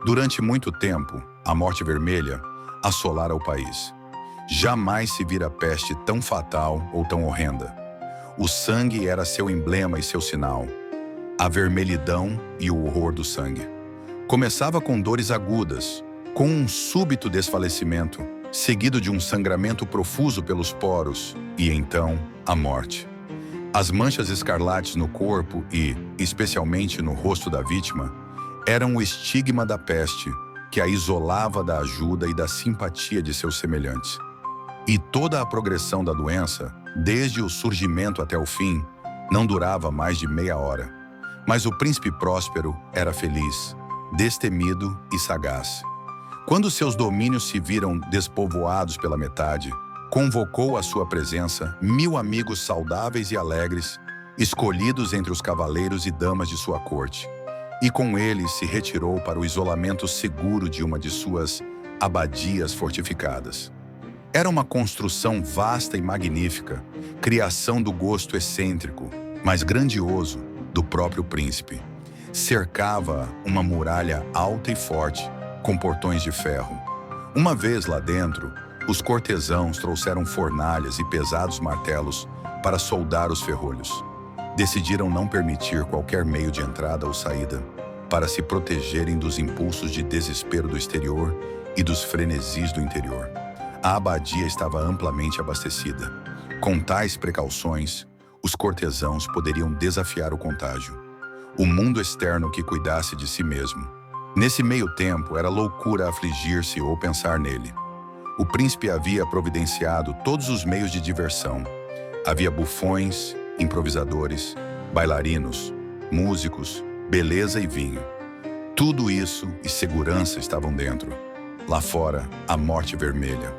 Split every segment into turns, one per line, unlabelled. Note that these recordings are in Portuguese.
Durante muito tempo, a morte vermelha assolara o país. Jamais se vira peste tão fatal ou tão horrenda. O sangue era seu emblema e seu sinal. A vermelhidão e o horror do sangue. Começava com dores agudas, com um súbito desfalecimento, seguido de um sangramento profuso pelos poros, e então a morte. As manchas escarlates no corpo e, especialmente no rosto da vítima, eram o estigma da peste que a isolava da ajuda e da simpatia de seus semelhantes. E toda a progressão da doença, desde o surgimento até o fim, não durava mais de meia hora. Mas o príncipe Próspero era feliz, destemido e sagaz. Quando seus domínios se viram despovoados pela metade, convocou à sua presença 1000 amigos saudáveis e alegres, escolhidos entre os cavaleiros e damas de sua corte, e com eles se retirou para o isolamento seguro de uma de suas abadias fortificadas. Era uma construção vasta e magnífica, criação do gosto excêntrico, mas grandioso, do próprio príncipe. Cercava uma muralha alta e forte, com portões de ferro. Uma vez lá dentro, os cortesãos trouxeram fornalhas e pesados martelos para soldar os ferrolhos. Decidiram não permitir qualquer meio de entrada ou saída, para se protegerem dos impulsos de desespero do exterior e dos frenesis do interior. A abadia estava amplamente abastecida. Com tais precauções, os cortesãos poderiam desafiar o contágio. O mundo externo que cuidasse de si mesmo. Nesse meio tempo, era loucura afligir-se ou pensar nele. O príncipe havia providenciado todos os meios de diversão. Havia bufões, improvisadores, bailarinos, músicos, beleza e vinho. Tudo isso e segurança estavam dentro. Lá fora, a morte vermelha.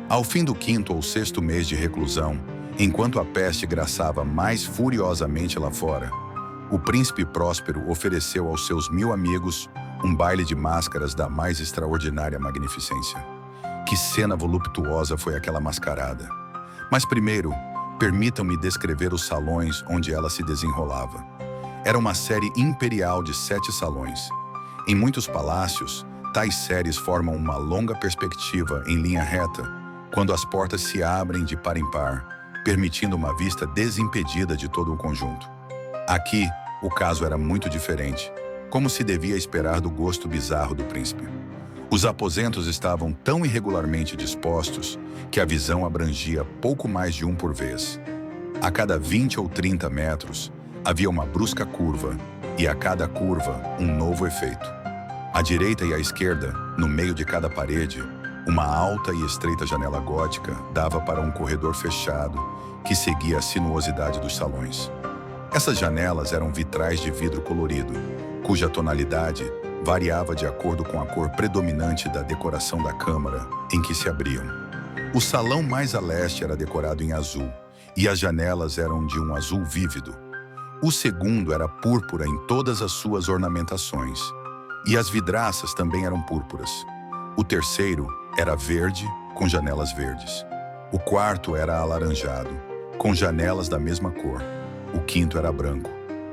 Ao fim do 5º ou 6º mês de reclusão, enquanto a peste graçava mais furiosamente lá fora, o príncipe Próspero ofereceu aos seus 1000 amigos um baile de máscaras da mais extraordinária magnificência. Que cena voluptuosa foi aquela mascarada! Mas primeiro, permitam-me descrever os salões onde ela se desenrolava. Era uma série imperial de 7 salões. Em muitos palácios, tais séries formam uma longa perspectiva em linha reta, quando as portas se abrem de par em par, permitindo uma vista desimpedida de todo o conjunto. Aqui, o caso era muito diferente, como se devia esperar do gosto bizarro do príncipe. Os aposentos estavam tão irregularmente dispostos que a visão abrangia pouco mais de um por vez. A cada 20 ou 30 metros, havia uma brusca curva, e a cada curva, um novo efeito. À direita e à esquerda, no meio de cada parede, uma alta e estreita janela gótica dava para um corredor fechado que seguia a sinuosidade dos salões. Essas janelas eram vitrais de vidro colorido, cuja tonalidade variava de acordo com a cor predominante da decoração da câmara em que se abriam. O salão mais a leste era decorado em azul, e as janelas eram de um azul vívido. O segundo era púrpura em todas as suas ornamentações, e as vidraças também eram púrpuras. O terceiro era verde, com janelas verdes. O quarto era alaranjado, com janelas da mesma cor. O quinto era branco,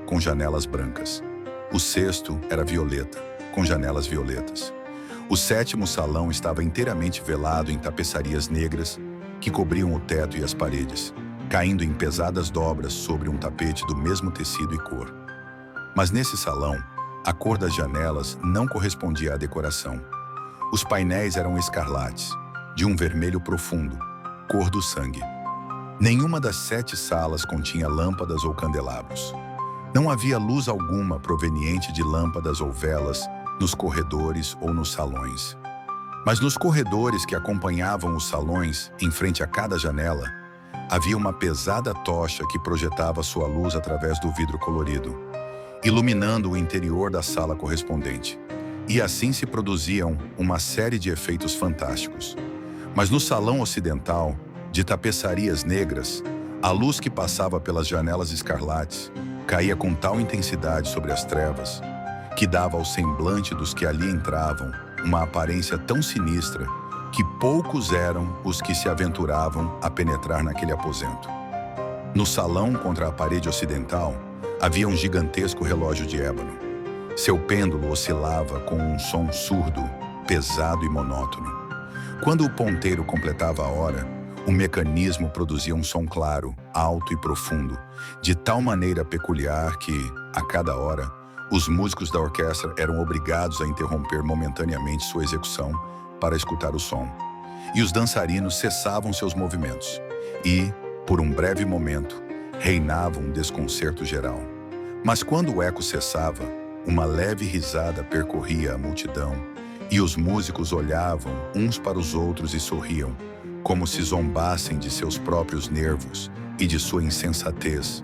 com janelas brancas. O sexto era violeta, com janelas violetas. O 7º salão estava inteiramente velado em tapeçarias negras que cobriam o teto e as paredes, caindo em pesadas dobras sobre um tapete do mesmo tecido e cor. Mas nesse salão, a cor das janelas não correspondia à decoração. Os painéis eram escarlates, de um vermelho profundo, cor do sangue. Nenhuma das 7 salas continha lâmpadas ou candelabros. Não havia luz alguma proveniente de lâmpadas ou velas nos corredores ou nos salões. Mas nos corredores que acompanhavam os salões, em frente a cada janela, havia uma pesada tocha que projetava sua luz através do vidro colorido, iluminando o interior da sala correspondente. E assim se produziam uma série de efeitos fantásticos. Mas no salão ocidental, de tapeçarias negras, a luz que passava pelas janelas escarlates caía com tal intensidade sobre as trevas que dava ao semblante dos que ali entravam uma aparência tão sinistra que poucos eram os que se aventuravam a penetrar naquele aposento. No salão, contra a parede ocidental, havia um gigantesco relógio de ébano. Seu pêndulo oscilava com um som surdo, pesado e monótono. Quando o ponteiro completava a hora, o mecanismo produzia um som claro, alto e profundo, de tal maneira peculiar que, a cada hora, os músicos da orquestra eram obrigados a interromper momentaneamente sua execução para escutar o som. E os dançarinos cessavam seus movimentos e, por um breve momento, reinava um desconcerto geral. Mas quando o eco cessava, uma leve risada percorria a multidão e os músicos olhavam uns para os outros e sorriam, como se zombassem de seus próprios nervos e de sua insensatez,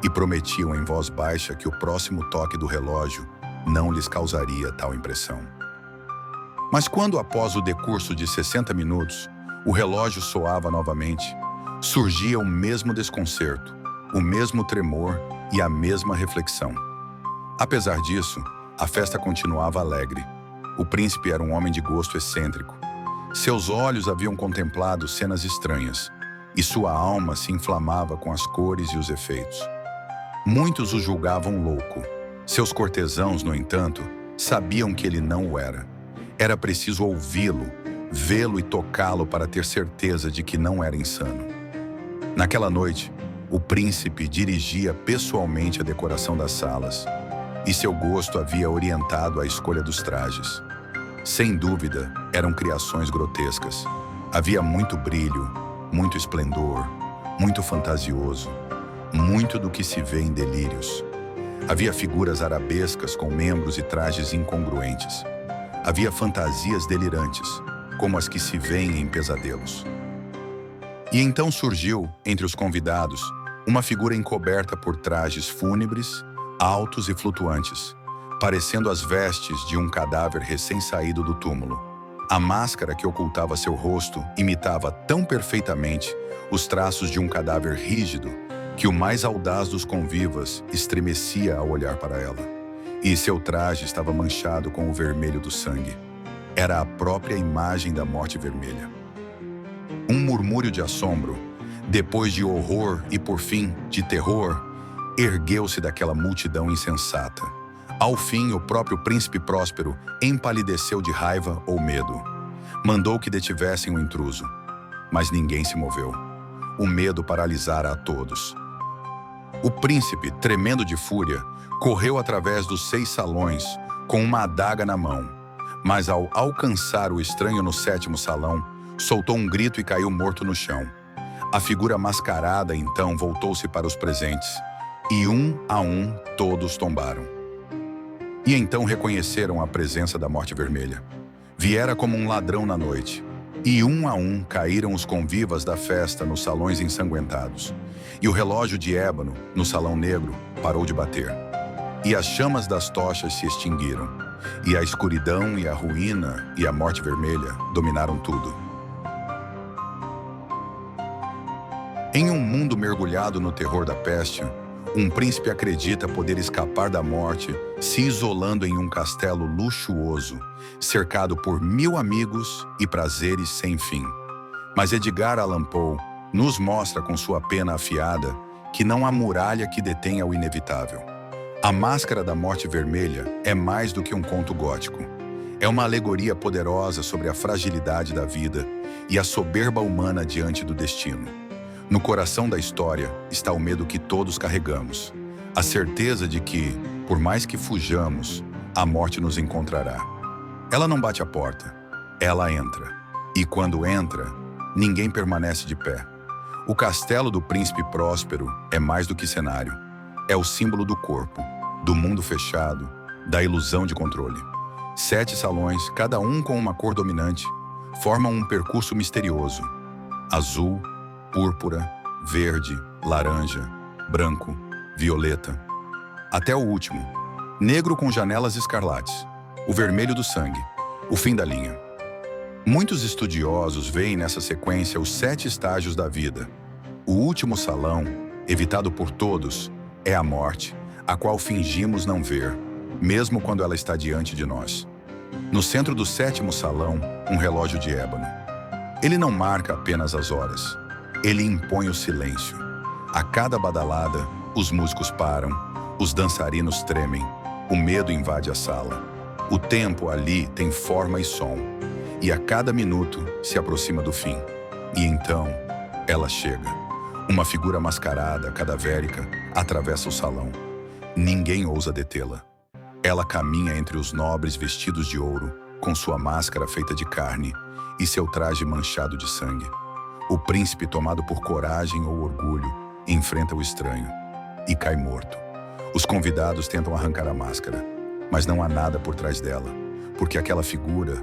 e prometiam em voz baixa que o próximo toque do relógio não lhes causaria tal impressão. Mas quando, após o decurso de 60 minutos, o relógio soava novamente, surgia o mesmo desconcerto, o mesmo tremor e a mesma reflexão. Apesar disso, a festa continuava alegre. O príncipe era um homem de gosto excêntrico. Seus olhos haviam contemplado cenas estranhas, e sua alma se inflamava com as cores e os efeitos. Muitos o julgavam louco. Seus cortesãos, no entanto, sabiam que ele não o era. Era preciso ouvi-lo, vê-lo e tocá-lo para ter certeza de que não era insano. Naquela noite, o príncipe dirigia pessoalmente a decoração das salas, e seu gosto havia orientado a escolha dos trajes. Sem dúvida, eram criações grotescas. Havia muito brilho, muito esplendor, muito fantasioso, muito do que se vê em delírios. Havia figuras arabescas com membros e trajes incongruentes. Havia fantasias delirantes, como as que se veem em pesadelos. E então surgiu, entre os convidados, uma figura encoberta por trajes fúnebres, altos e flutuantes, parecendo as vestes de um cadáver recém-saído do túmulo. A máscara que ocultava seu rosto imitava tão perfeitamente os traços de um cadáver rígido que o mais audaz dos convivas estremecia ao olhar para ela. E seu traje estava manchado com o vermelho do sangue. Era a própria imagem da morte vermelha. Um murmúrio de assombro, depois de horror e, por fim, de terror, ergueu-se daquela multidão insensata. Ao fim, o próprio príncipe Próspero empalideceu de raiva ou medo. Mandou que detivessem o intruso, mas ninguém se moveu. O medo paralisara a todos. O príncipe, tremendo de fúria, correu através dos 6 salões, com uma adaga na mão. Mas ao alcançar o estranho no 7º salão, soltou um grito e caiu morto no chão. A figura mascarada, então, voltou-se para os presentes, e um a um todos tombaram. E então reconheceram a presença da morte vermelha. Viera como um ladrão na noite, e um a um caíram os convivas da festa nos salões ensanguentados. E o relógio de ébano, no salão negro, parou de bater. E as chamas das tochas se extinguiram, e a escuridão e a ruína e a morte vermelha dominaram tudo. Em um mundo mergulhado no terror da peste, um príncipe acredita poder escapar da morte se isolando em um castelo luxuoso, cercado por 1000 amigos e prazeres sem fim. Mas Edgar Allan Poe nos mostra com sua pena afiada que não há muralha que detenha o inevitável. A Máscara da Morte Vermelha é mais do que um conto gótico. É uma alegoria poderosa sobre a fragilidade da vida e a soberba humana diante do destino. No coração da história está o medo que todos carregamos, a certeza de que, por mais que fujamos, a morte nos encontrará. Ela não bate a porta, ela entra. E quando entra, ninguém permanece de pé. O castelo do príncipe Próspero é mais do que cenário. É o símbolo do corpo, do mundo fechado, da ilusão de controle. 7 salões, cada um com uma cor dominante, formam um percurso misterioso. Azul, púrpura, verde, laranja, branco, violeta. Até o último, negro com janelas escarlates, o vermelho do sangue, o fim da linha. Muitos estudiosos veem nessa sequência os 7 estágios da vida. O último salão, evitado por todos, é a morte, a qual fingimos não ver, mesmo quando ela está diante de nós. No centro do 7º salão, um relógio de ébano. Ele não marca apenas as horas. Ele impõe o silêncio. A cada badalada, os músicos param, os dançarinos tremem, O medo invade a sala. O tempo ali tem forma e som. E a cada minuto se aproxima do fim. E então, ela chega. Uma figura mascarada, cadavérica, atravessa o salão. Ninguém ousa detê-la. Ela caminha entre os nobres vestidos de ouro, com sua máscara feita de carne e seu traje manchado de sangue. O príncipe, tomado por coragem ou orgulho, enfrenta o estranho e cai morto. Os convidados tentam arrancar a máscara, mas não há nada por trás dela, porque aquela figura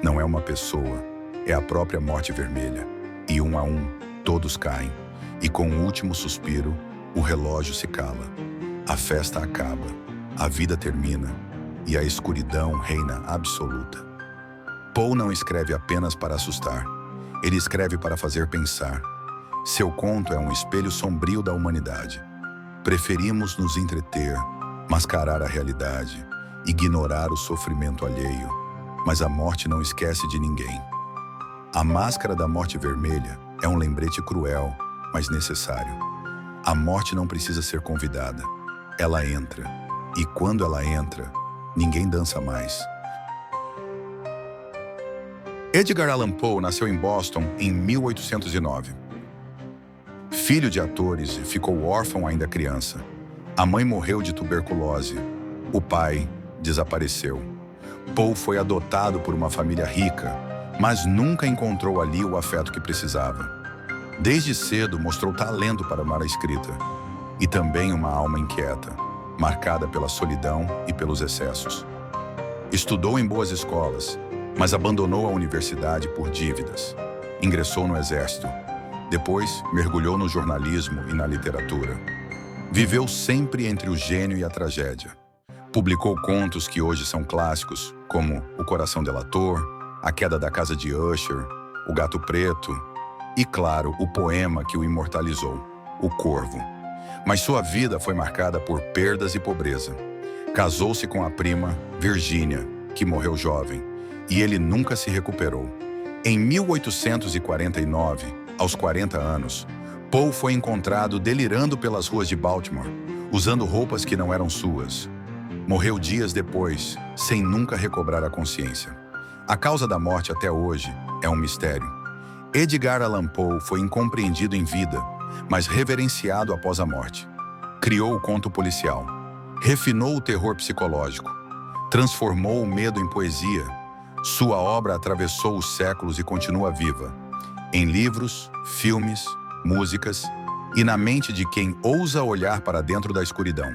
não é uma pessoa, é a própria Morte Vermelha. E um a um, todos caem, e com o último suspiro, o relógio se cala. A festa acaba, a vida termina, e a escuridão reina absoluta. Poe não escreve apenas para assustar, ele escreve para fazer pensar. Seu conto é um espelho sombrio da humanidade. Preferimos nos entreter, mascarar a realidade, ignorar o sofrimento alheio, mas a morte não esquece de ninguém. A máscara da Morte Vermelha é um lembrete cruel, mas necessário. A morte não precisa ser convidada, ela entra, e quando ela entra, ninguém dança mais. Edgar Allan Poe nasceu em Boston em 1809. Filho de atores, ficou órfão ainda criança. A mãe morreu de tuberculose. O pai desapareceu. Poe foi adotado por uma família rica, mas nunca encontrou ali o afeto que precisava. Desde cedo mostrou talento para a escrita e também uma alma inquieta, marcada pela solidão e pelos excessos. Estudou em boas escolas, mas abandonou a universidade por dívidas. Ingressou no exército. Depois, mergulhou no jornalismo e na literatura. Viveu sempre entre o gênio e a tragédia. Publicou contos que hoje são clássicos, como O Coração Delator, A Queda da Casa de Usher, O Gato Preto e, claro, o poema que o imortalizou, O Corvo. Mas sua vida foi marcada por perdas e pobreza. Casou-se com a prima, Virginia, que morreu jovem, e ele nunca se recuperou. Em 1849, aos 40 anos, Poe foi encontrado delirando pelas ruas de Baltimore, usando roupas que não eram suas. Morreu dias depois, sem nunca recobrar a consciência. A causa da morte até hoje é um mistério. Edgar Allan Poe foi incompreendido em vida, mas reverenciado após a morte. Criou o conto policial, refinou o terror psicológico, transformou o medo em poesia. Sua obra atravessou os séculos e continua viva, em livros, filmes, músicas e na mente de quem ousa olhar para dentro da escuridão.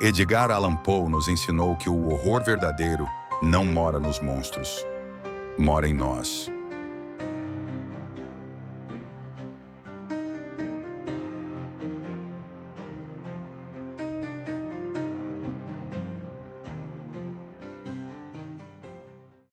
Edgar Allan Poe nos ensinou que o horror verdadeiro não mora nos monstros, mora em nós.